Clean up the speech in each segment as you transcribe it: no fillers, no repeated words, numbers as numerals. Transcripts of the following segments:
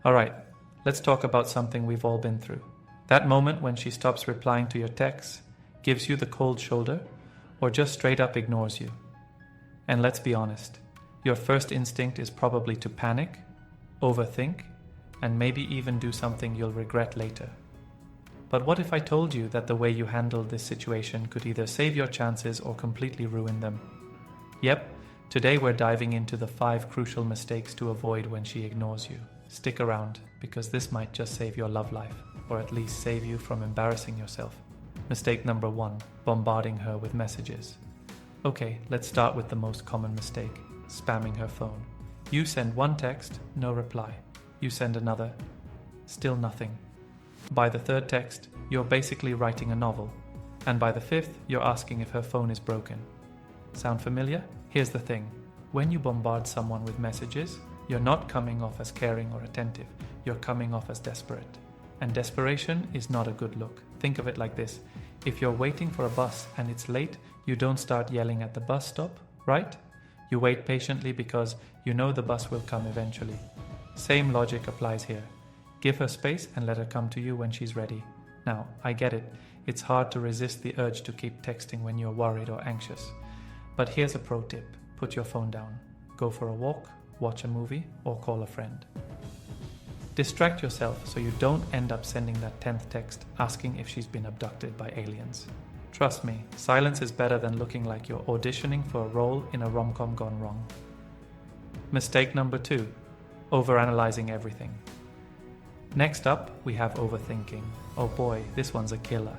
Alright, let's talk about something we've all been through. That moment when she stops replying to your texts, gives you the cold shoulder, or just straight up ignores you. And let's be honest, your first instinct is probably to panic, overthink, and maybe even do something you'll regret later. But what if I told you that the way you handled this situation could either save your chances or completely ruin them? Yep, today we're diving into the 5 crucial mistakes to avoid when she ignores you. Stick around, because this might just save your love life, or at least save you from embarrassing yourself. Mistake number 1, bombarding her with messages. Okay, let's start with the most common mistake, spamming her phone. You send one text, no reply. You send another, still nothing. By the 3rd text, you're basically writing a novel. And by the 5th, you're asking if her phone is broken. Sound familiar? Here's the thing. When you bombard someone with messages, you're not coming off as caring or attentive. You're coming off as desperate. And desperation is not a good look. Think of it like this. If you're waiting for a bus and it's late, you don't start yelling at the bus stop, right? You wait patiently because you know the bus will come eventually. Same logic applies here. Give her space and let her come to you when she's ready. Now, I get it. It's hard to resist the urge to keep texting when you're worried or anxious. But here's a pro tip. Put your phone down. Go for a walk, watch a movie, or call a friend. Distract yourself so you don't end up sending that 10th text asking if she's been abducted by aliens. Trust me, silence is better than looking like you're auditioning for a role in a rom-com gone wrong. Mistake number 2, overanalyzing everything. Next up, we have overthinking. Oh boy, this one's a killer.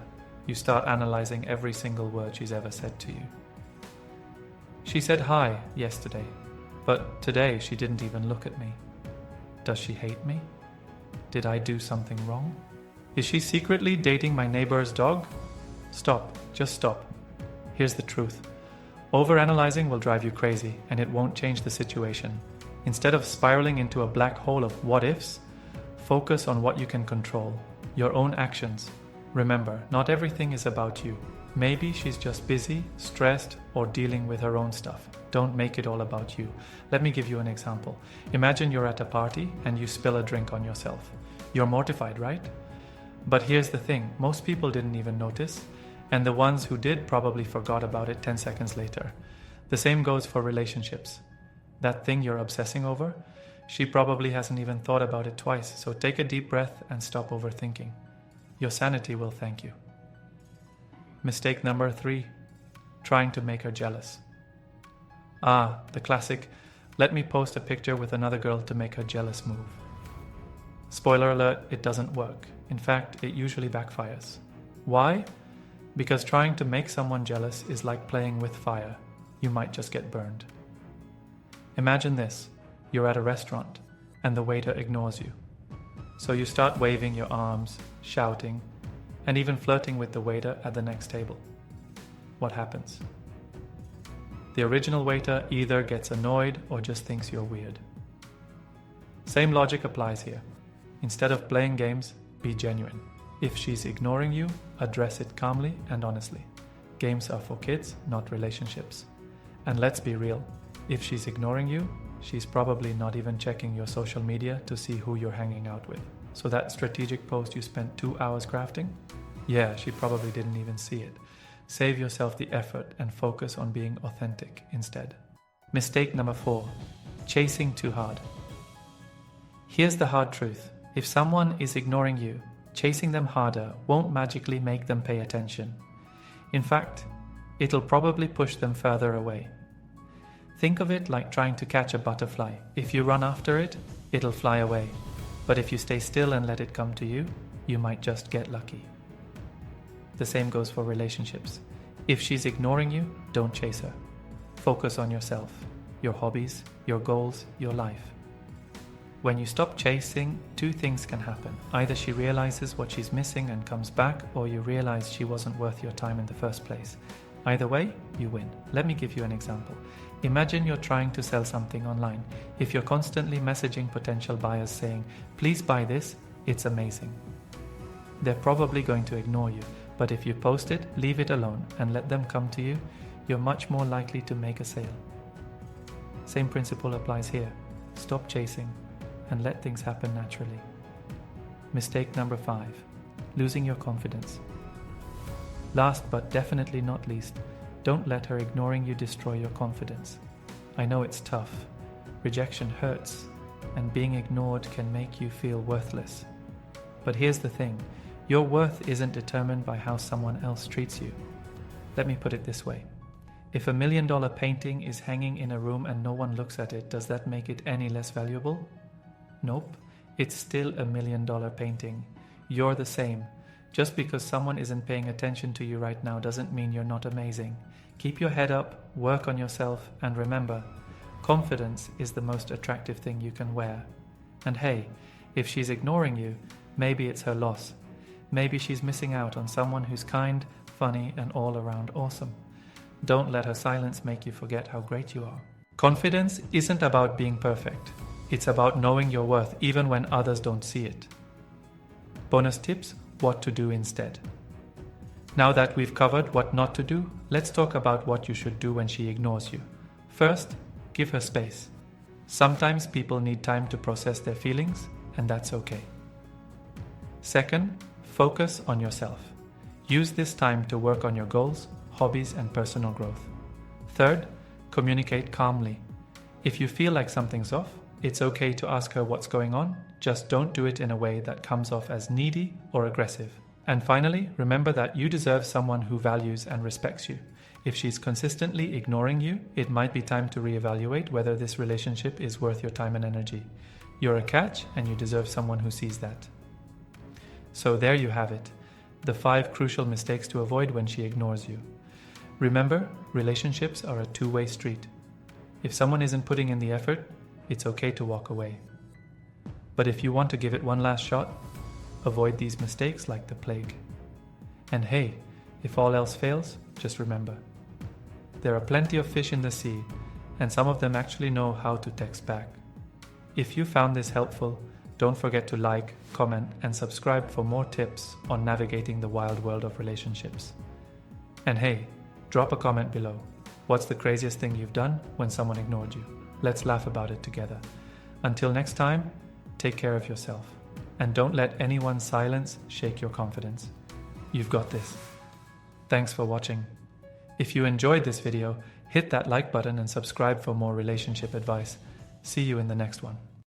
You start analyzing every single word she's ever said to you. She said hi yesterday, but today she didn't even look at me. Does she hate me? Did I do something wrong? Is she secretly dating my neighbor's dog? Stop, just stop. Here's the truth. Overanalyzing will drive you crazy and it won't change the situation. Instead of spiraling into a black hole of what ifs, focus on what you can control, your own actions. Remember, not everything is about you. Maybe she's just busy, stressed, or dealing with her own stuff. Don't make it all about you. Let me give you an example. Imagine you're at a party and you spill a drink on yourself. You're mortified, right? But here's the thing, most people didn't even notice, and the ones who did probably forgot about it 10 seconds later. The same goes for relationships. That thing you're obsessing over, she probably hasn't even thought about it twice, so take a deep breath and stop overthinking. Your sanity will thank you. Mistake number 3, trying to make her jealous. The classic, let me post a picture with another girl to make her jealous move. Spoiler alert, it doesn't work. In fact, it usually backfires. Why? Because trying to make someone jealous is like playing with fire. You might just get burned. Imagine this, you're at a restaurant and the waiter ignores you. So you start waving your arms, shouting, and even flirting with the waiter at the next table. What happens? The original waiter either gets annoyed or just thinks you're weird. Same logic applies here. Instead of playing games, be genuine. If she's ignoring you, address it calmly and honestly. Games are for kids, not relationships. And let's be real, if she's ignoring you, she's probably not even checking your social media to see who you're hanging out with. So that strategic post you spent 2 hours crafting? Yeah, she probably didn't even see it. Save yourself the effort and focus on being authentic instead. Mistake number 4, chasing too hard. Here's the hard truth. If someone is ignoring you, chasing them harder won't magically make them pay attention. In fact, it'll probably push them further away. Think of it like trying to catch a butterfly. If you run after it, it'll fly away. But if you stay still and let it come to you, you might just get lucky. The same goes for relationships. If she's ignoring you, don't chase her. Focus on yourself, your hobbies, your goals, your life. When you stop chasing, 2 things can happen. Either she realizes what she's missing and comes back, or you realize she wasn't worth your time in the first place. Either way, you win. Let me give you an example. Imagine you're trying to sell something online. If you're constantly messaging potential buyers saying, please buy this, it's amazing. They're probably going to ignore you, but if you post it, leave it alone, and let them come to you, you're much more likely to make a sale. Same principle applies here. Stop chasing and let things happen naturally. Mistake number 5, losing your confidence. Last but definitely not least, don't let her ignoring you destroy your confidence. I know it's tough. Rejection hurts, and being ignored can make you feel worthless. But here's the thing, your worth isn't determined by how someone else treats you. Let me put it this way. If $1 million painting is hanging in a room and no one looks at it, does that make it any less valuable? Nope. It's still $1 million painting. You're the same. Just because someone isn't paying attention to you right now doesn't mean you're not amazing. Keep your head up, work on yourself, and remember, confidence is the most attractive thing you can wear. And hey, if she's ignoring you, maybe it's her loss. Maybe she's missing out on someone who's kind, funny, and all around awesome. Don't let her silence make you forget how great you are. Confidence isn't about being perfect. It's about knowing your worth even when others don't see it. Bonus tips, what to do instead. Now that we've covered what not to do, let's talk about what you should do when she ignores you. First, give her space. Sometimes people need time to process their feelings, and that's okay. Second, focus on yourself. Use this time to work on your goals, hobbies, and personal growth. Third, communicate calmly. If you feel like something's off, it's okay to ask her what's going on, just don't do it in a way that comes off as needy or aggressive. And finally, remember that you deserve someone who values and respects you. If she's consistently ignoring you, it might be time to reevaluate whether this relationship is worth your time and energy. You're a catch, and you deserve someone who sees that. So there you have it, the 5 crucial mistakes to avoid when she ignores you. Remember, relationships are a two-way street. If someone isn't putting in the effort, it's okay to walk away. But if you want to give it one last shot, avoid these mistakes like the plague. And hey, if all else fails, just remember, there are plenty of fish in the sea, and some of them actually know how to text back. If you found this helpful, don't forget to like, comment, and subscribe for more tips on navigating the wild world of relationships. And hey, drop a comment below. What's the craziest thing you've done when someone ignored you? Let's laugh about it together. Until next time, take care of yourself. And don't let anyone's silence shake your confidence. You've got this. Thanks for watching. If you enjoyed this video, hit that like button and subscribe for more relationship advice. See you in the next one.